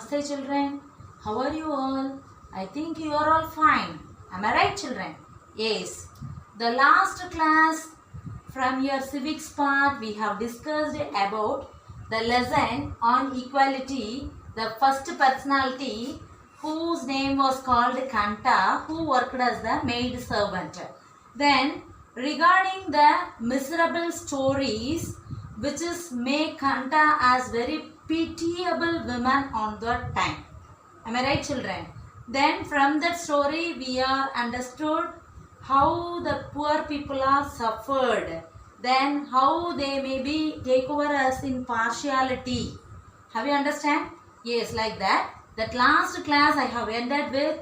Namaste children. How are you all? I think you are all fine. Am I right children? Yes. The last class from your civics part we have discussed about the lesson on equality. The first personality whose name was called Kanta, who worked as the maid servant. Then regarding the miserable stories which is make Kanta as very pitiable woman on that time. Am I right children? Then from that story we are understood how the poor people are suffered. Then how they maybe take over us in partiality. Have you understand? Yes, like that. That last class I have ended with.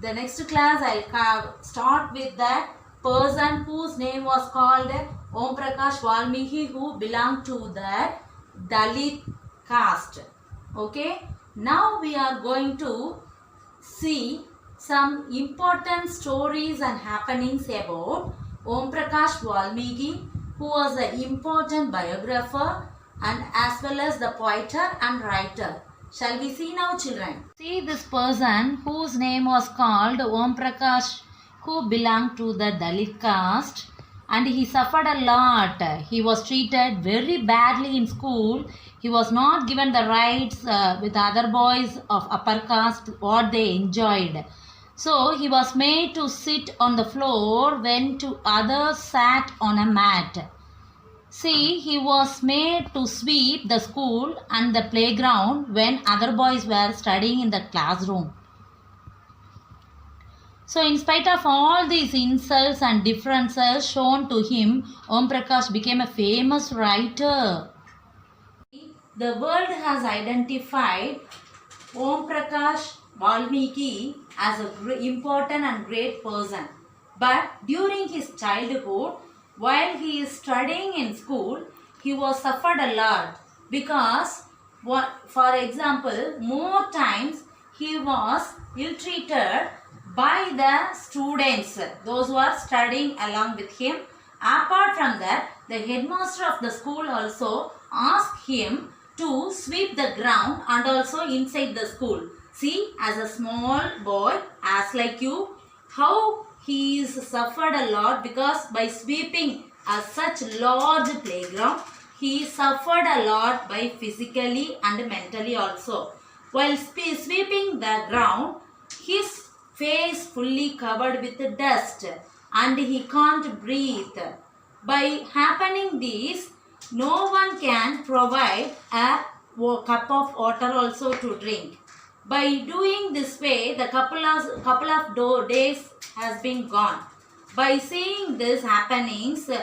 The next class I'll start with that person whose name was called Om Prakash Valmiki, who belonged to the Dalit caste. Okay. Now we are going to see some important stories and happenings about Om Prakash Valmiki, who was an important biographer and as well as the poet and writer. Shall we see now children? See this person whose name was called Om Prakash, who belonged to the Dalit caste, and he suffered a lot. He was treated very badly in school. He was not given the rights with other boys of upper caste what they enjoyed. So he was made to sit on the floor when two others sat on a mat. See, he was made to sweep the school and the playground when other boys were studying in the classroom. So in spite of all these insults and differences shown to him, Om Prakash became a famous writer. The world has identified Om Prakash Valmiki as an important and great person. But during his childhood, while he is studying in school, he was suffered a lot because, for example, more times he was ill-treated by the students, those who are studying along with him. Apart from that, the headmaster of the school also asked him to sweep the ground and also inside the school. See, as a small boy, as like you, how he is suffered a lot because by sweeping a such large playground, he suffered a lot by physically and mentally also. While sweeping the ground, his face fully covered with dust and he can't breathe. By happening this, no one can provide a cup of water also to drink. By doing this way, the couple of days has been gone. By seeing this happenings, Om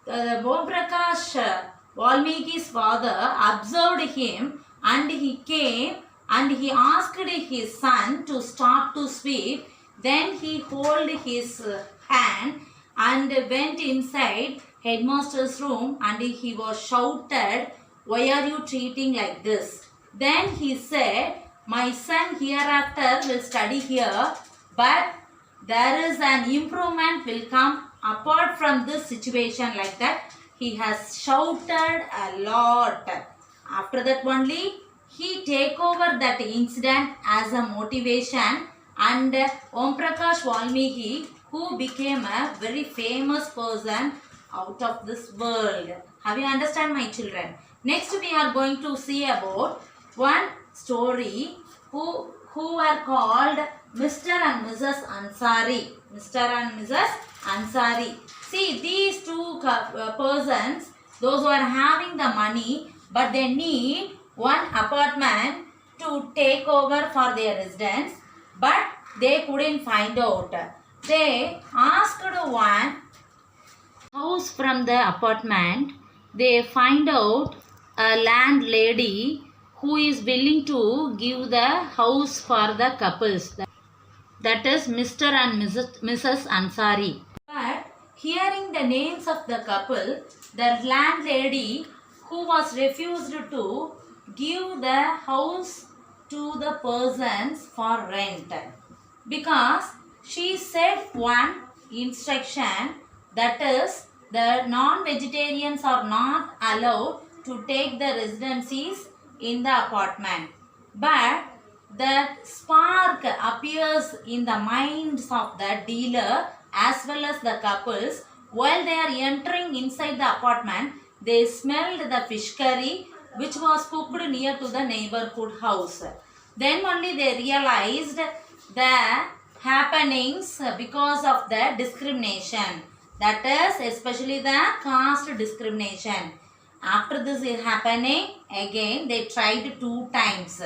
Prakash Valmiki's father observed him and he came and he asked his son to start to sweep. Then he held his hand and went inside headmaster's room and he was shouted, "Why are you treating like this?" Then he said, "My son hereafter will study here, but there is an improvement will come apart from this situation," like that. He has shouted a lot. After that only, he take over that incident as a motivation and Om Prakash Valmiki, who became a very famous person out of this world. Have you understand my children? Next we are going to see about one story who were called Mr. and Mrs. Ansari. Mr. and Mrs. Ansari. See, these two persons, those who are having the money but they need one apartment to take over for their residence, but they couldn't find out. They asked one house from the apartment. They find out a landlady who is willing to give the house for the couples. That is Mr. and Mrs. Ansari. But hearing the names of the couple, the landlady who was refused to give the house to the persons for rent, because she said one instruction, that is the non-vegetarians are not allowed to take the residencies in the apartment. But that spark appears in the minds of the dealer as well as the couples. While they are entering inside the apartment, they smelled the fish curry which was cooked near to the neighborhood house. Then only they realized the happenings because of the discrimination. That is especially the caste discrimination. After this is happening, again they tried 2 times.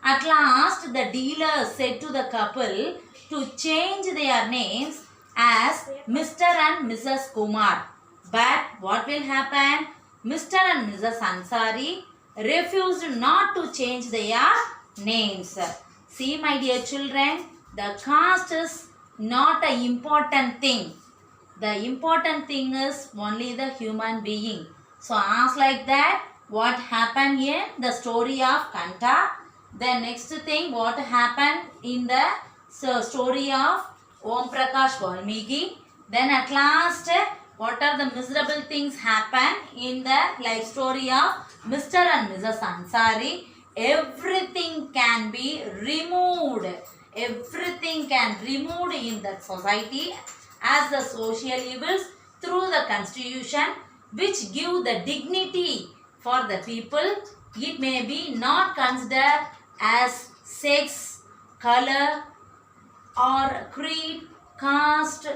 At last, the dealer said to the couple to change their names as Mr. and Mrs. Kumar. But what will happen? Mr. and Mrs. Ansari refused not to change their names. See, my dear children, the caste is not an important thing. The important thing is only the human being. So, as like that, what happened in the story of Kanta? The next thing, what happened in the story of Om Prakash Valmiki? Then at last, what are the miserable things happen in the life story of Mr. and Mrs. Ansari? Everything can be removed. Everything can removed in that society as the social evils through the constitution which give the dignity for the people. It may be not considered as sex, color or creed, caste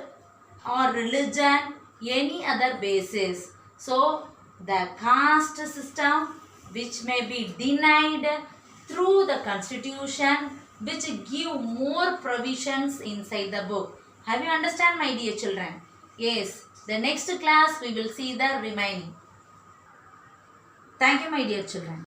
or religion, any other basis. So the caste system which may be denied through the constitution which give more provisions inside the book. Have you understand, my dear children? Yes. The next class we will see the remaining. Thank you, my dear children.